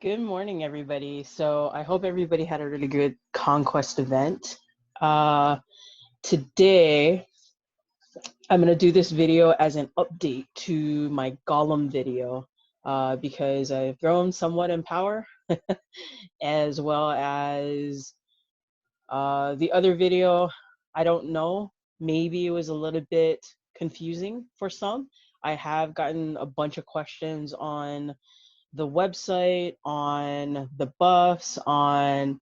Good morning, everybody. So I hope everybody had a really good conquest event. Today, I'm going to do this video as an update to my Golem video because I've grown somewhat in power, as well as the other video. I don't know, maybe it was a little bit confusing for some. I have gotten a bunch of questions on the website, on the buffs, on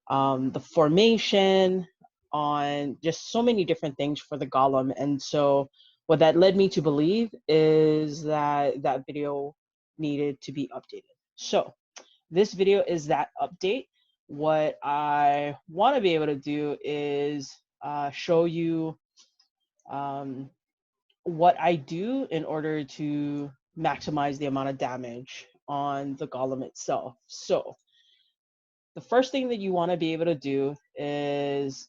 the formation, on just so many different things for the Golem. And so what that led me to believe is that that video needed to be updated. So this video is that update. What I want to be able to do is show you what I do in order to maximize the amount of damage on the Golem itself. So the first thing that you want to be able to do is,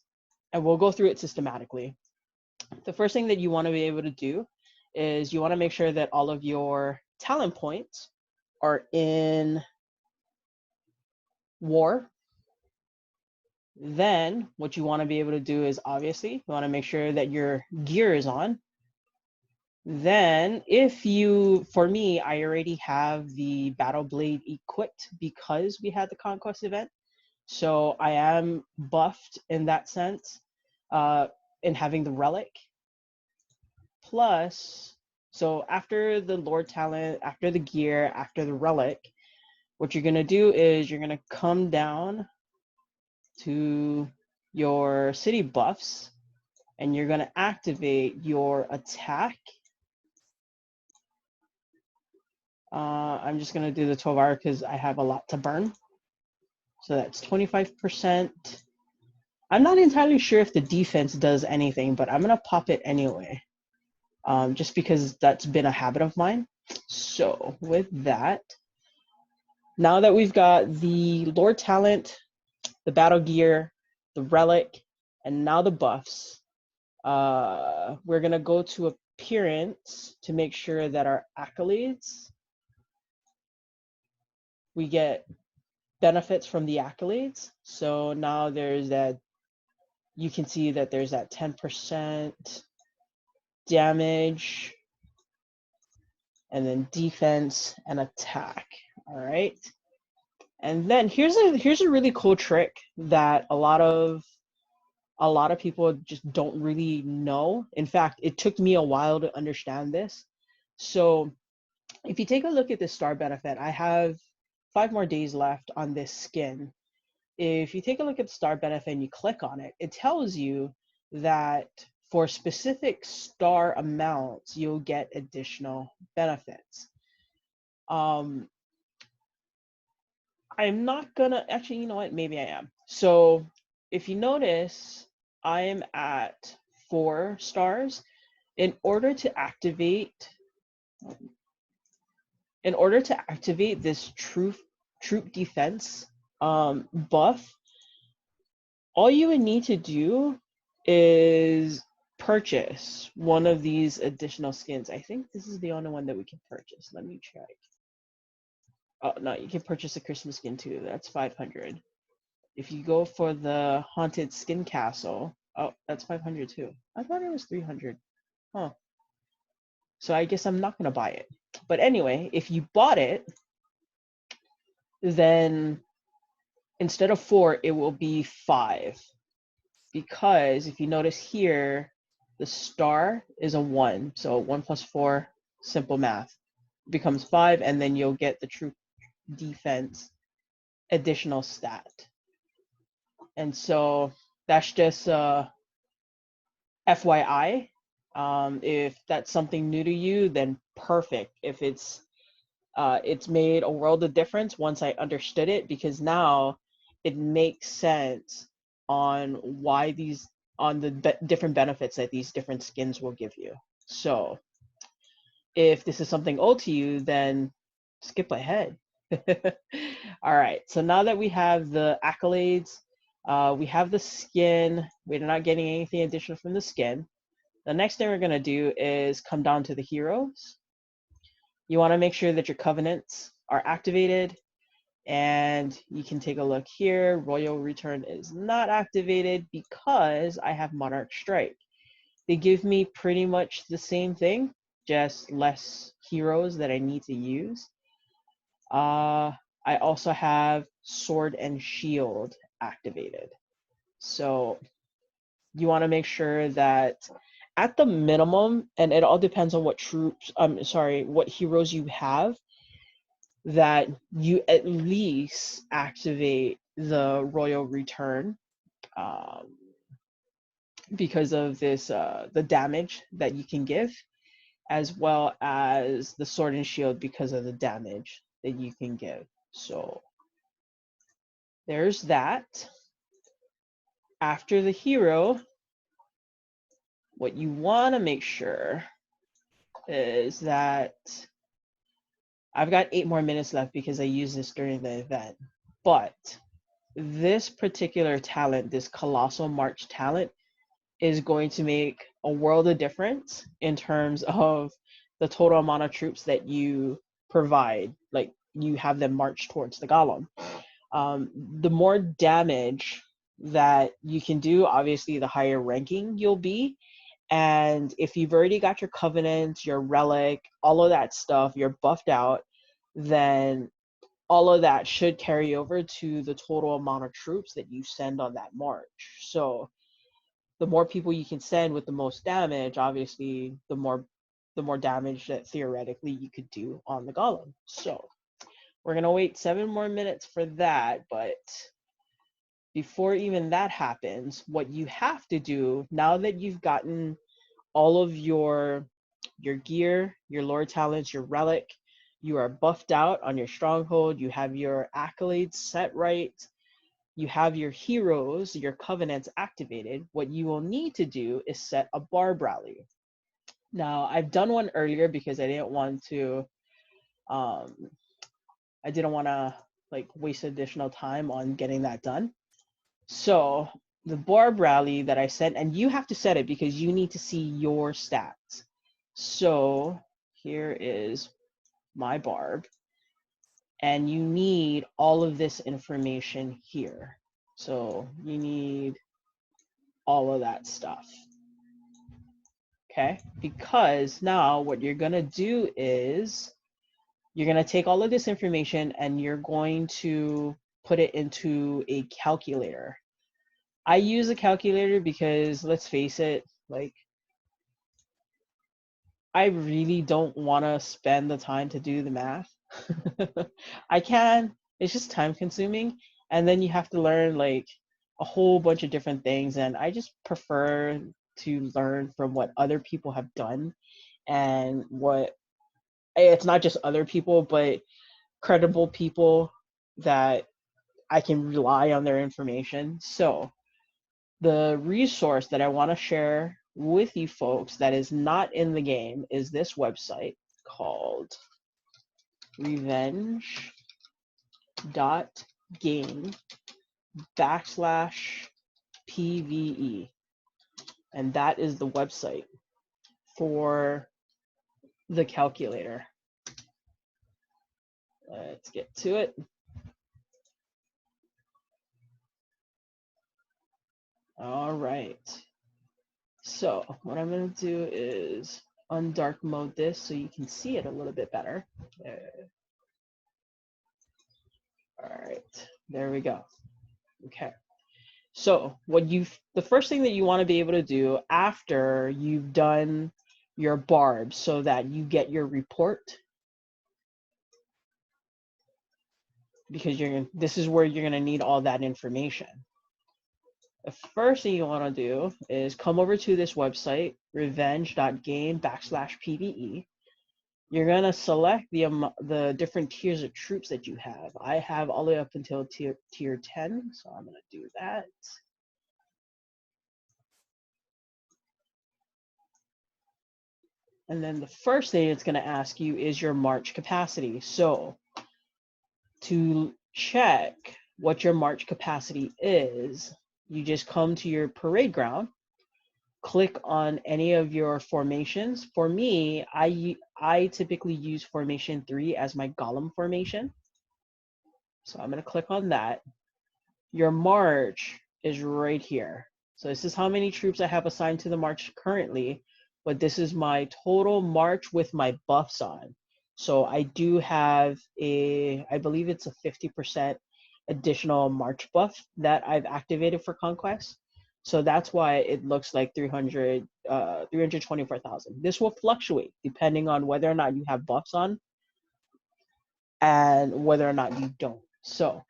and we'll go through it systematically. The first thing that you want to be able to do is you want to make sure that all of your talent points are in war. Then what you want to be able to do is obviously you want to make sure that your gear is on. Then if you, for me, I already have the battle blade equipped because we had the conquest event. So I am buffed in that sense, in having the relic. Plus, so after the lord talent, after the gear, after the relic, what you're gonna do is you're gonna come down to your city buffs and you're gonna activate your attack. I'm just gonna do the 12 hour because I have a lot to burn. So that's 25%. I'm not entirely sure if the defense does anything, but I'm gonna pop it anyway, just because that's been a habit of mine. So with that, now that we've got the lord talent, the battle gear, the relic, and now the buffs, we're gonna go to appearance to make sure that our accolades, we get benefits from the accolades. So now there's that, you can see that there's that 10% damage, and then defense and attack. All right. And then here's a really cool trick that a lot of people just don't really know. In fact, it took me a while to understand this. So if you take a look at the star benefit, I have 5 more days left on this skin. If you take a look at the star benefit and you click on it, it tells you that for specific star amounts, you'll get additional benefits. I'm not gonna, actually, you know what, maybe I am. So if you notice, I am at 4 stars. In order to activate this troop defense buff, all you would need to do is purchase one of these additional skins. I think this is the only one that we can purchase. Let me check. Oh, no, you can purchase a Christmas skin too. That's 500. If you go for the Haunted Skin Castle, oh, that's 500 too. I thought it was 300. Huh. So I guess I'm not going to buy it. But anyway, if you bought it, then instead of 4, it will be 5. Because if you notice here, the star is a 1. So 1 plus 4, simple math, becomes 5, and then you'll get the true defense additional stat. And so that's just FYI. If that's something new to you, then perfect. If it's made a world of difference once I understood it, because now it makes sense on why the different benefits that these different skins will give you. So if this is something old to you, then skip ahead. All right, so now that we have the accolades, we have the skin, we're not getting anything additional from the skin. The next thing we're gonna do is come down to the heroes. You wanna make sure that your covenants are activated. And you can take a look here. Royal Return is not activated because I have Monarch Strike. They give me pretty much the same thing, just less heroes that I need to use. I also have Sword and Shield activated. So you want to make sure that at the minimum, and it all depends on what troops, what heroes you have, that you at least activate the Royal Return, um, because of this, the damage that you can give, as well as the Sword and Shield because of the damage that you can give. So there's that. After the hero, what you want to make sure is that I've got 8 more minutes left because I used this during the event. But this particular talent, this Colossal March talent, is going to make a world of difference in terms of the total amount of troops that you provide. Like, you have them march towards the Golem. The more damage that you can do, obviously, the higher ranking you'll be. And if you've already got your Covenant, your Relic, all of that stuff, you're buffed out, then all of that should carry over to the total amount of troops that you send on that march. So the more people you can send with the most damage, obviously, the more damage that theoretically you could do on the Golem. So we're gonna wait 7 more minutes for that, but before even that happens, what you have to do now that you've gotten all of your gear, your lore talents, your relic, you are buffed out on your stronghold, you have your accolades set right, you have your heroes, your covenants activated. What you will need to do is set a Barb rally. Now, I've done one earlier because I didn't want to like waste additional time on getting that done. So the Barb rally that I sent, and you have to set it because you need to see your stats. So here is my Barb, and you need all of this information here. So you need all of that stuff. Okay, because now what you're gonna do is you're gonna take all of this information and you're going to put it into a calculator. I use a calculator because, let's face it, like, I really don't want to spend the time to do the math. I can, it's just time consuming. And then you have to learn like a whole bunch of different things. And I just prefer to learn from what other people have done, and what, it's not just other people, but credible people that I can rely on their information. So the resource that I want to share with you folks that is not in the game is this website called revenge.game/PVE. And that is the website for the calculator. Let's get to it. All right. So what I'm going to do is undark mode this so you can see it a little bit better. All right, there we go. Okay. So the first thing that you want to be able to do after you've done your Barb so that you get your report, because this is where you're going to need all that information. The first thing you want to do is come over to this website, revenge.game/PVE. You're going to select the different tiers of troops that you have. I have all the way up until tier 10, so I'm going to do that. And then the first thing it's going to ask you is your march capacity. So to check what your march capacity is, you just come to your parade ground, click on any of your formations. For me, I typically use formation 3 as my Golem formation. So I'm going to click on that. Your march is right here. So this is how many troops I have assigned to the march currently, but this is my total march with my buffs on. So I do have I believe it's a 50% additional march buff that I've activated for Conquest. So that's why it looks like 324,000. This will fluctuate depending on whether or not you have buffs on and whether or not you don't. So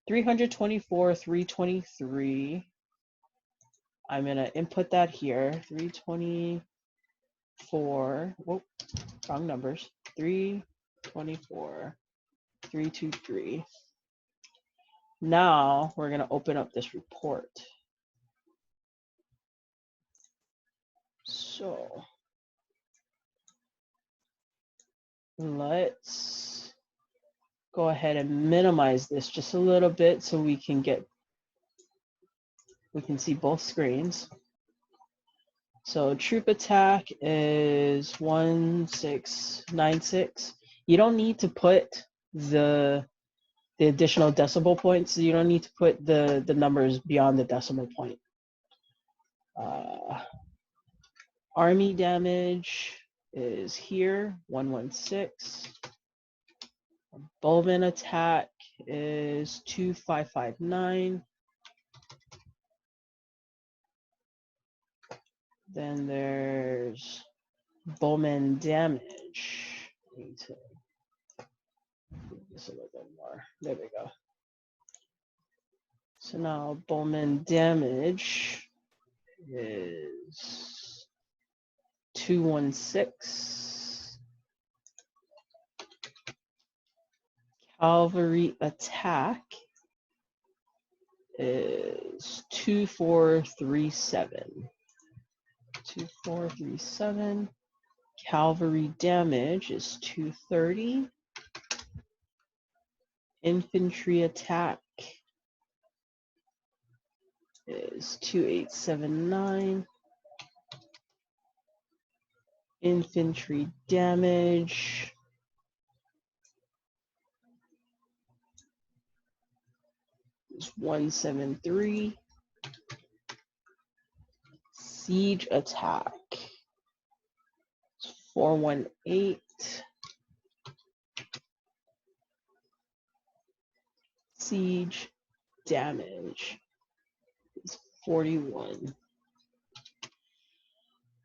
324, 323. I'm going to input that here. 324. Whoop, wrong numbers. 324, 323. Now we're going to open up this report. So let's go ahead and minimize this just a little bit so we can see both screens. So troop attack is 1696. You don't need to put the additional decimal points. You don't need to put the numbers beyond the decimal point. Army damage is here, 116. Bowman attack is 2559. Then there's Bowman damage. I need to do this a little bit more. There we go. So now Bowman damage is 216. Cavalry attack is 2437. 2437. Cavalry damage is 230. Infantry attack is 2879. Infantry damage is 173. Siege attack is 418. Siege damage is 41.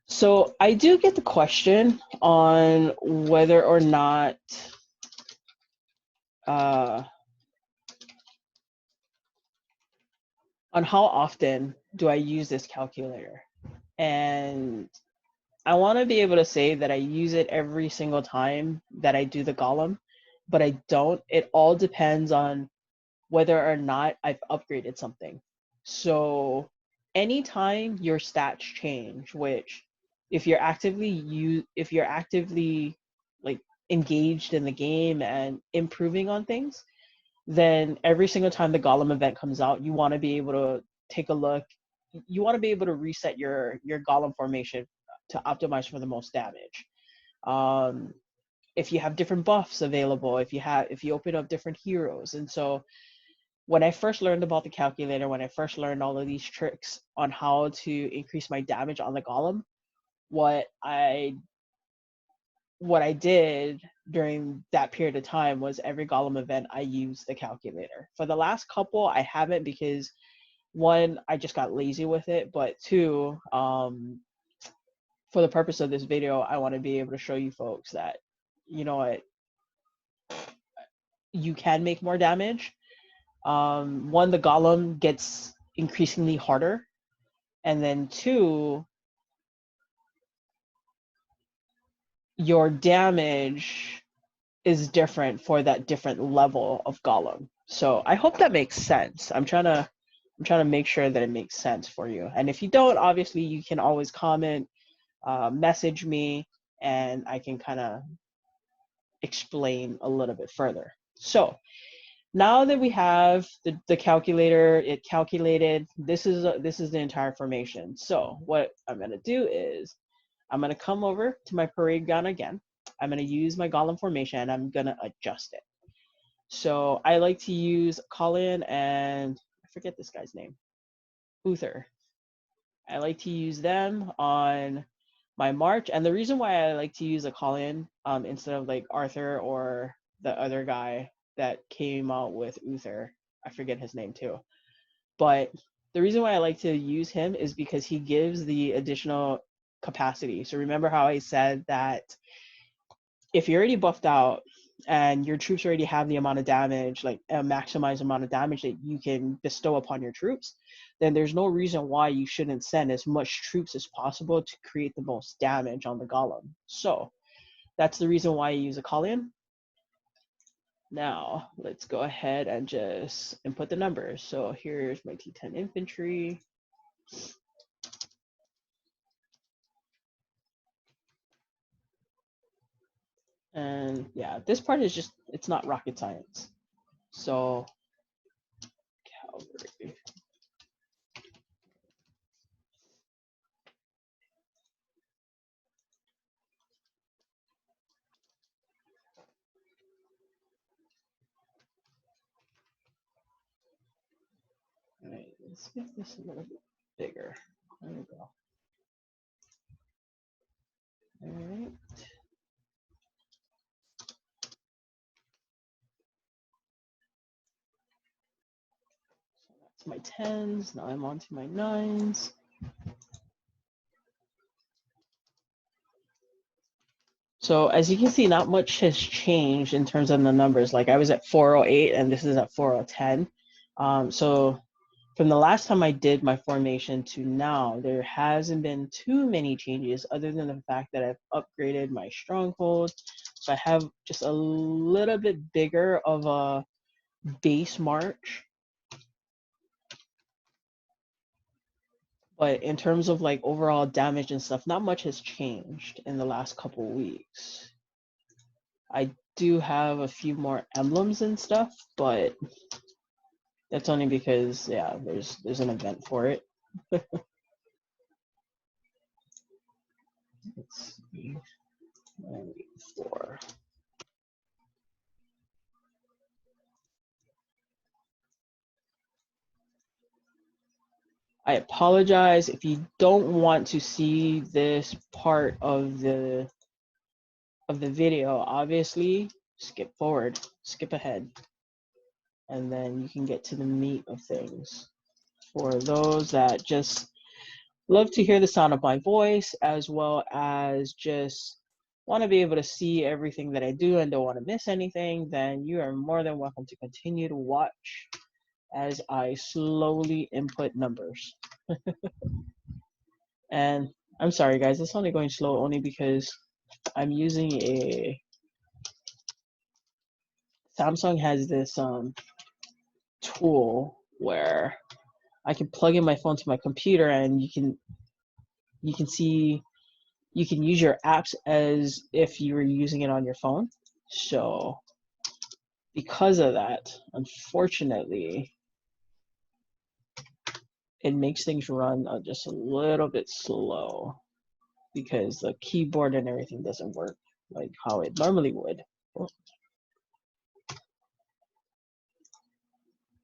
So I do get the question on whether or not on how often do I use this calculator. And I want to be able to say that I use it every single time that I do the Golem, but I don't. It all depends on whether or not I've upgraded something. So anytime your stats change, which if you're actively like engaged in the game and improving on things, then every single time the Golem event comes out, you want to be able to take a look. You want to be able to reset your Golem formation to optimize for the most damage. If you have different buffs available, if you open up different heroes. And so when I first learned about the calculator, when I first learned all of these tricks on how to increase my damage on the Golem, what I did during that period of time was every Golem event I used the calculator. For the last couple, I haven't, because one, I just got lazy with it, but two, for the purpose of this video, I want to be able to show you folks that, you know what, you can make more damage. One, the Golem gets increasingly harder, and then two, your damage is different for that different level of Golem. So I hope that makes sense. I'm trying to make sure that it makes sense for you. And if you don't, obviously you can always comment, message me, and I can kind of explain a little bit further. So now that we have the calculator, it calculated, this is the entire formation. So what I'm going to do is I'm going to come over to my parade ground again. I'm going to use my Golem formation and I'm going to adjust it. So I like to use Colin and I forget this guy's name, Uther. I like to use them on my March. And the reason why I like to use a Colin instead of like Arthur or the other guy that came out with Uther, I forget his name too. But the reason why I like to use him is because he gives the additional capacity. So remember how I said that if you're already buffed out and your troops already have the amount of damage, like a maximized amount of damage that you can bestow upon your troops, then there's no reason why you shouldn't send as much troops as possible to create the most damage on the golem. So that's the reason why I use a Kalian. Now let's go ahead and just input the numbers. So here's my T10 infantry. And yeah, this part is just, it's not rocket science. So cavalry. All right, let's make this a little bit bigger. There we go. All right. So that's my 10s. Now I'm on to my 9s. So as you can see, not much has changed in terms of the numbers. Like I was at 408 and this is at 4010. So from the last time I did my formation to now, there hasn't been too many changes other than the fact that I've upgraded my stronghold. So I have just a little bit bigger of a base march. But in terms of like overall damage and stuff, not much has changed in the last couple weeks. I do have a few more emblems and stuff, but that's only because yeah, there's an event for it. Let's see. 94. I apologize if you don't want to see this part of the video. Obviously, skip forward, skip ahead, and then you can get to the meat of things. For those that just love to hear the sound of my voice, as well as just want to be able to see everything that I do and don't want to miss anything, then you are more than welcome to continue to watch as I slowly input numbers. And I'm sorry guys, it's only going slow only because I'm using a Samsung has this tool where I can plug in my phone to my computer and you can see, you can use your apps as if you were using it on your phone. So because of that, unfortunately, it makes things run just a little bit slow because the keyboard and everything doesn't work like how it normally would.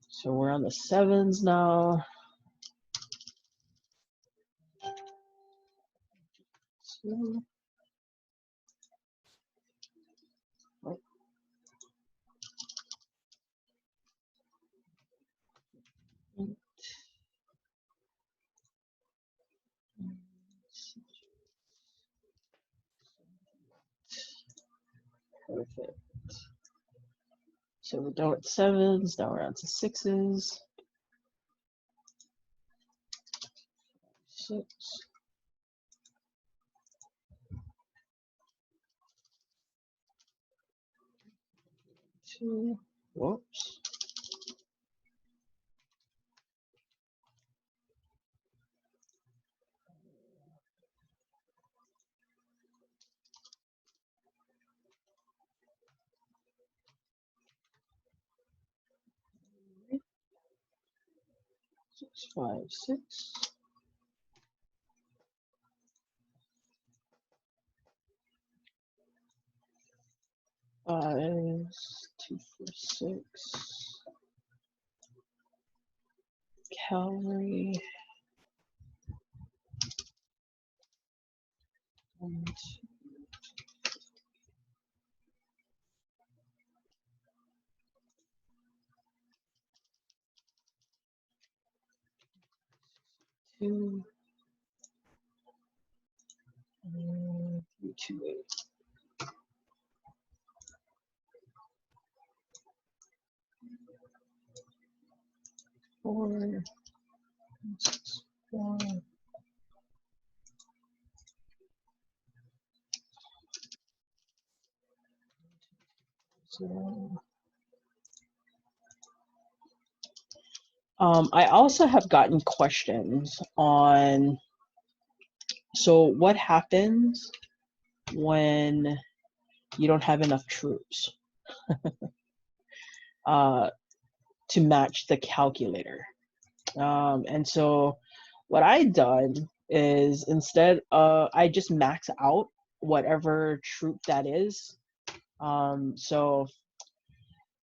So we're on the 7s now. So, 8, perfect. So we're done with 7s, now we're on to 6s. 6, 2, whoops. 6, 5, 6. 5, 2, 4, 6 cavalry. 1, 2, 3, 2, 8. 4, 6, 1. I also have gotten questions on, so what happens when you don't have enough troops to match the calculator? And so what I done is, instead I just max out whatever troop that is. So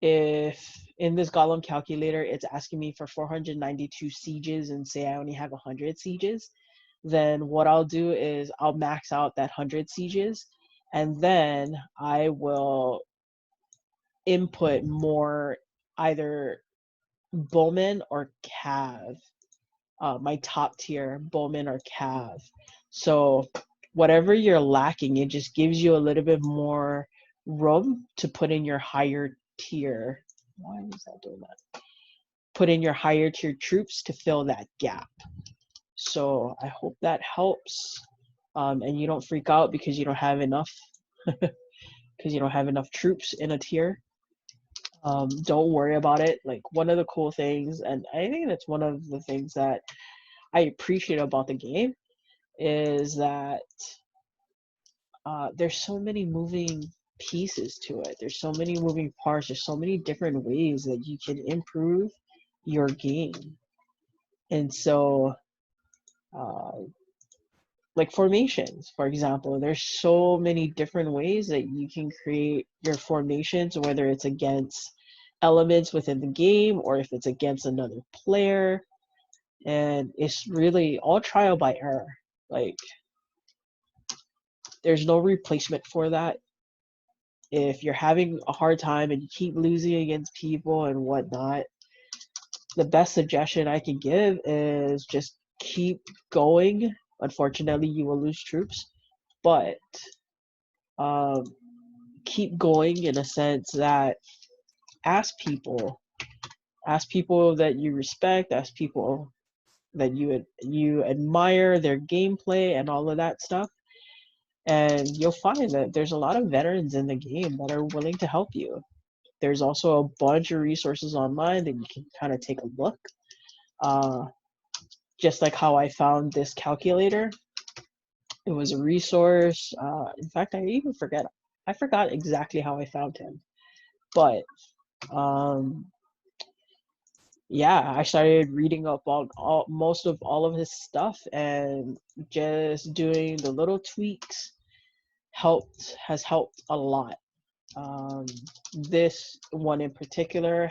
if in this Golem calculator it's asking me for 492 sieges and say I only have 100 sieges, then what I'll do is I'll max out that 100 sieges, and then I will input more either bowman or cav, my top tier bowman or cav. So whatever you're lacking, it just gives you a little bit more room to put in your higher tier. Why is that doing that? Put in your higher tier troops to fill that gap. So I hope that helps, and you don't freak out because you don't have enough because you don't have enough troops in a tier. Don't worry about it. Like, one of the cool things, and I think that's one of the things that I appreciate about the game, is that there's so many moving pieces to it. There's so many moving parts. There's so many different ways that you can improve your game. And so, like formations, for example, there's so many different ways that you can create your formations, whether it's against elements within the game or if it's against another player. And it's really all trial by error. Like, there's no replacement for that. If you're having a hard time and you keep losing against people and whatnot, the best suggestion I can give is just keep going. Unfortunately, you will lose troops, but keep going in a sense that ask people that you respect, ask people that you admire their gameplay and all of that stuff, and you'll find that there's a lot of veterans in the game that are willing to help you. There's also a bunch of resources online that you can kind of take a look. Just like how I found this calculator, it was a resource. In fact, I forgot exactly how I found him, but yeah, I started reading up most of all of his stuff, and just doing the little tweaks has helped a lot. This one in particular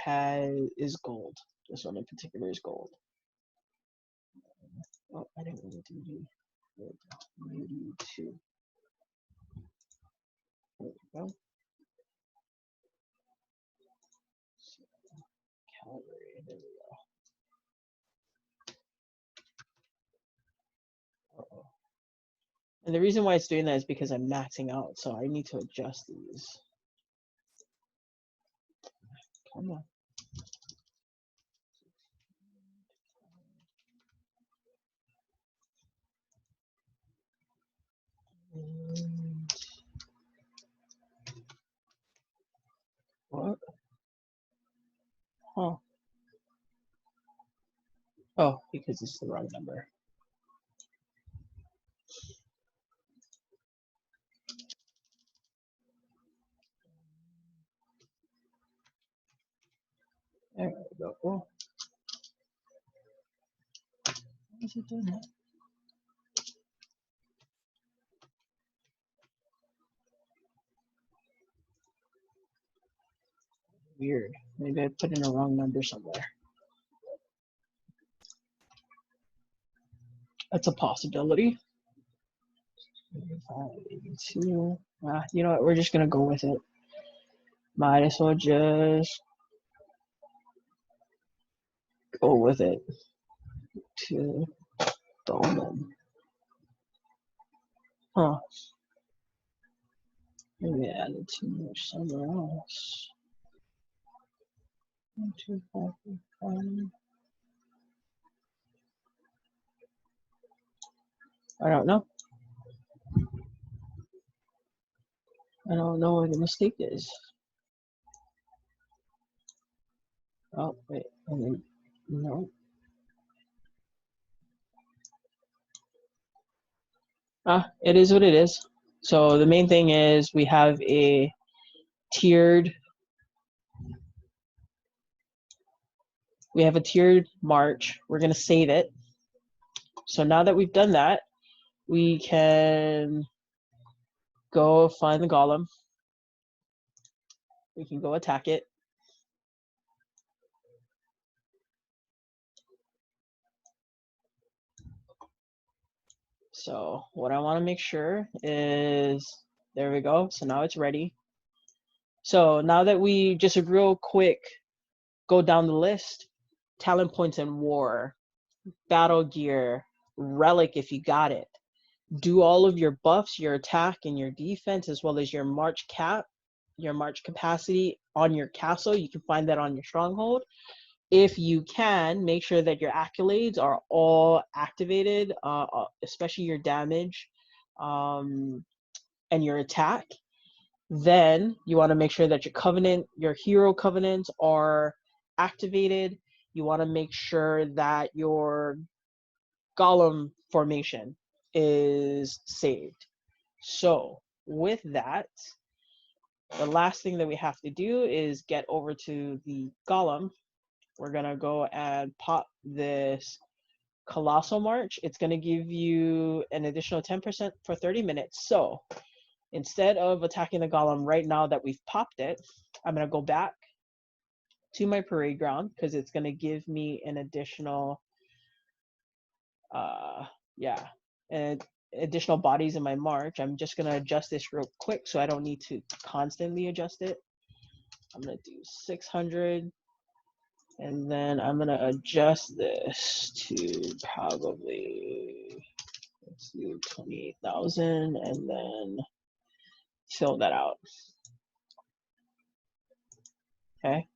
is gold. This one in particular is gold. Oh, I didn't want to do maybe 2. There we go. Cavalry. There we go. Uh-oh. And the reason why it's doing that is because I'm maxing out, so I need to adjust these. Come on. And what? Huh. Oh, because it's the wrong number. There we go. Oh. Why is it doing that? Weird. Maybe I put in a wrong number somewhere. That's a possibility. 82. You know what? We're just gonna go with it. Might as well just go with it. To Golem. Huh. Maybe I added too much somewhere else. 1, 2, 5, 5. I don't know. I don't know where the mistake is. Oh, wait. No. It is what it is. So the main thing is we have a tiered march. We're going to save it. So now that we've done that, we can go find the golem. We can go attack it. So what I want to make sure is, there we go. So now it's ready. So now that we just a real quick go down the list, talent points in war, battle gear, relic if you got it. Do all of your buffs, your attack and your defense, as well as your march cap, your march capacity on your castle. You can find that on your stronghold. If you can, make sure that your accolades are all activated, especially your damage and your attack. Then you want to make sure that your hero covenants are activated. You want to make sure that your golem formation is saved. So with that, the last thing that we have to do is get over to the golem. We're gonna go and pop this colossal march. It's gonna give you an additional 10% for 30 minutes. So instead of attacking the golem right now that we've popped it, I'm gonna go back to my parade ground because it's gonna give me an additional and additional bodies in my march. I'm just gonna adjust this real quick so I don't need to constantly adjust it. I'm gonna do 600, and then I'm gonna adjust this to probably, let's do 28,000, and then fill that out. Okay.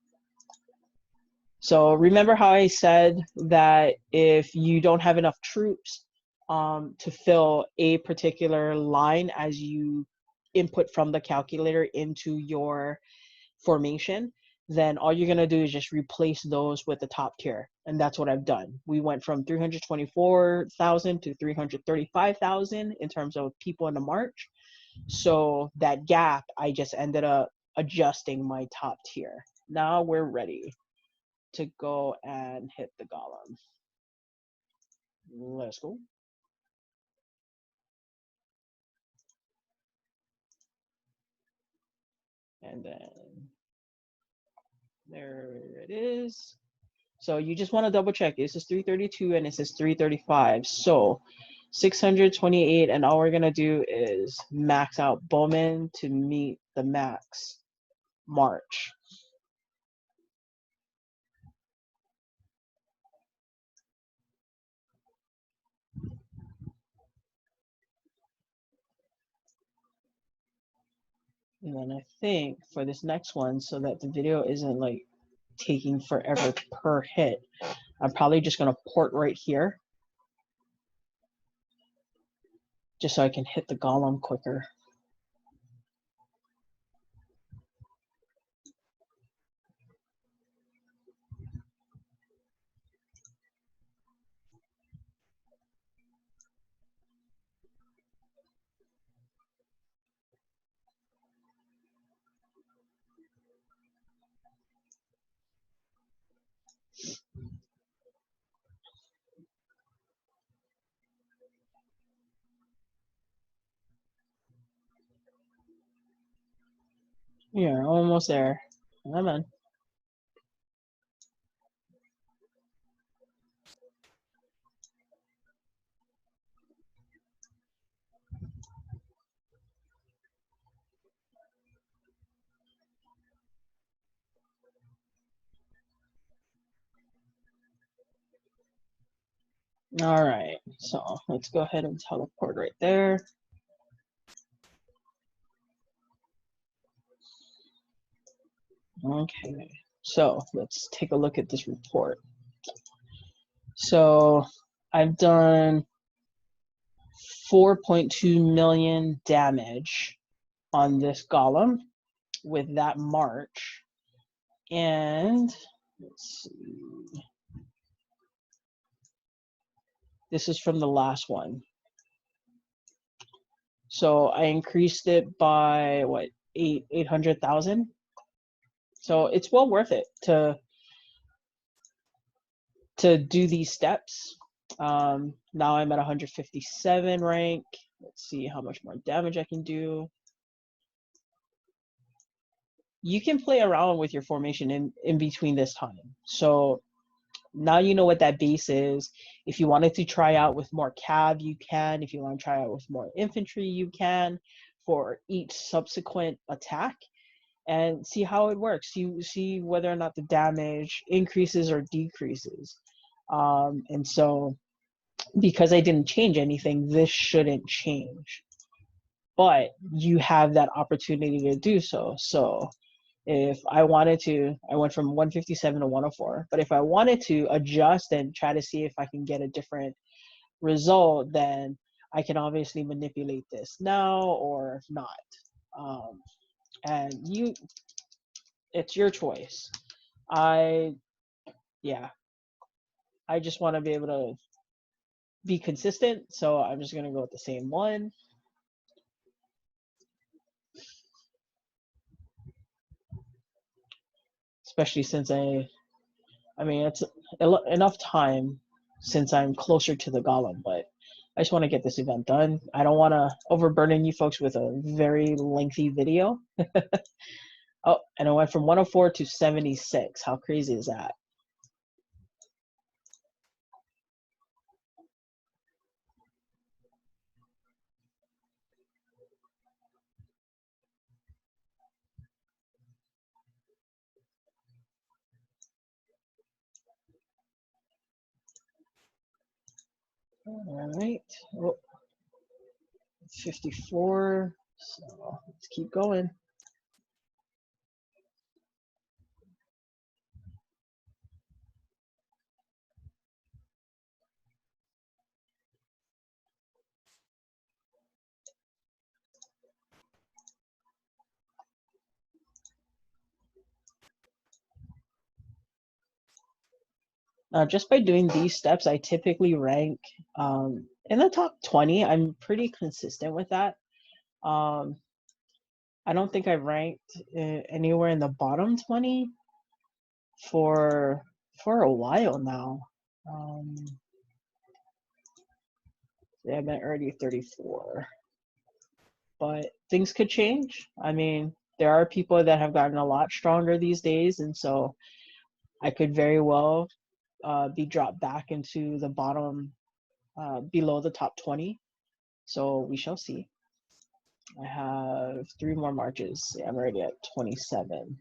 So remember how I said that if you don't have enough troops to fill a particular line as you input from the calculator into your formation, then all you're going to do is just replace those with the top tier. And that's what I've done. We went from 324,000 to 335,000 in terms of people in the march. So that gap, I just ended up adjusting my top tier. Now we're ready to go and hit the golem. Let's go. And then there it is. So you just want to double check. This is 332 and it says 335. So 628, and all we're gonna do is max out Bowman to meet the max march. And then I think for this next one, so that the video isn't like taking forever per hit, I'm probably just gonna port right here, just so I can hit the golem quicker. Yeah, almost there. Come on. All right, so let's go ahead and teleport right there. Okay, so let's take a look at this report. So I've done 4.2 million damage on this golem with that march. And let's see. This is from the last one. So I increased it by what, 800,000. So it's well worth it to do these steps. Now I'm at 157 rank. Let's see how much more damage I can do. You can play around with your formation in between this time. So now you know what that base is. If you wanted to try out with more cav, you can. If you want to try out with more infantry, you can for each subsequent attack and see how it works. You see whether or not the damage increases or decreases. And so because I didn't change anything, this shouldn't change. But you have that opportunity to do so. So if I wanted to, I went from 157 to 104. But if I wanted to adjust and try to see if I can get a different result, then I can obviously manipulate this now or not. And it's your choice. Yeah, I just want to be able to be consistent. So I'm just going to go with the same one. Especially since I mean, it's enough time since I'm closer to the golem, but I just want to get this event done. I don't want to overburden you folks with a very lengthy video. Oh, and it went from 104 to 76. How crazy is that? All right. Oh, 54. So let's keep going. Just by doing these steps, I typically rank in the top 20. I'm pretty consistent with that. I don't think I've ranked anywhere in the bottom 20 for a while now. Yeah, I'm at already 34. But things could change. I mean, there are people that have gotten a lot stronger these days, and so I could very well be dropped back into the bottom, below the top 20. So we shall see. I have 3 more marches. Yeah, I'm already at 27.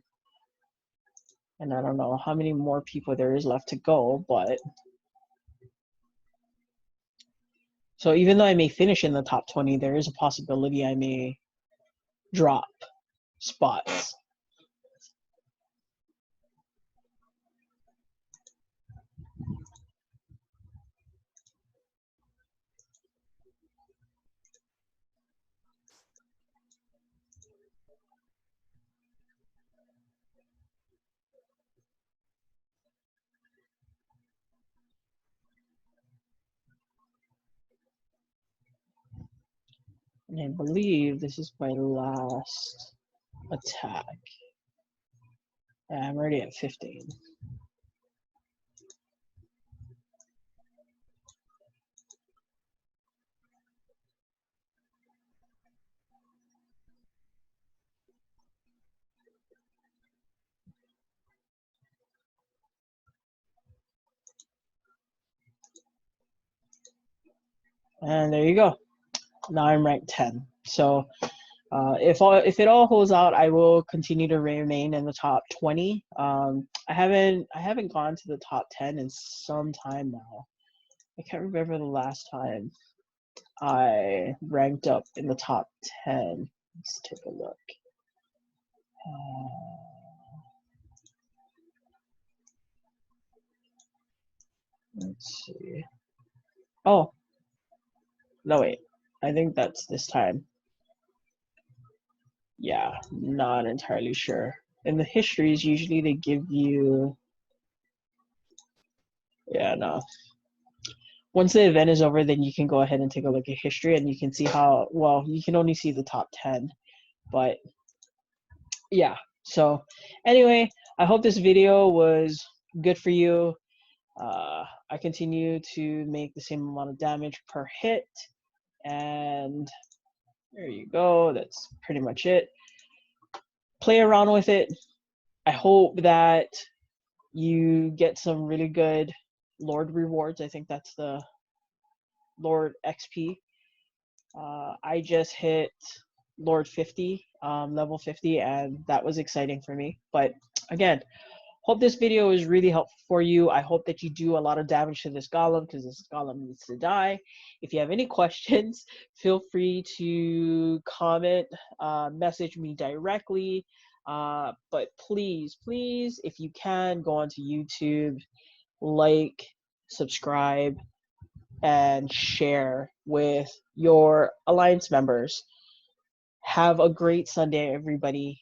And I don't know how many more people there is left to go, but so even though I may finish in the top 20, there is a possibility I may drop spots. And I believe this is my last attack. I'm already at 15. And there you go. Now I'm ranked 10. So if it all holds out, I will continue to remain in the top 20. I haven't gone to the top 10 in some time now. I can't remember the last time I ranked up in the top 10. Let's take a look. Let's see. Oh, no, wait. I think that's this time. Yeah, not entirely sure. In the histories, usually they give you. Yeah, no. Once the event is over, then you can go ahead and take a look at history and you can see how, well, you can only see the top 10. But yeah, so anyway, I hope this video was good for you. I continue to make the same amount of damage per hit. And there you go. That's pretty much it. Play around with it. I hope that you get some really good Lord rewards. I think that's the Lord XP. I just hit Lord 50, level 50, and that was exciting for me. But again, hope this video is really helpful for you. I hope that you do a lot of damage to this golem because this golem needs to die. If you have any questions, feel free to comment, message me directly. But please, please, if you can, go onto YouTube, like, subscribe, and share with your Alliance members. Have a great Sunday, everybody.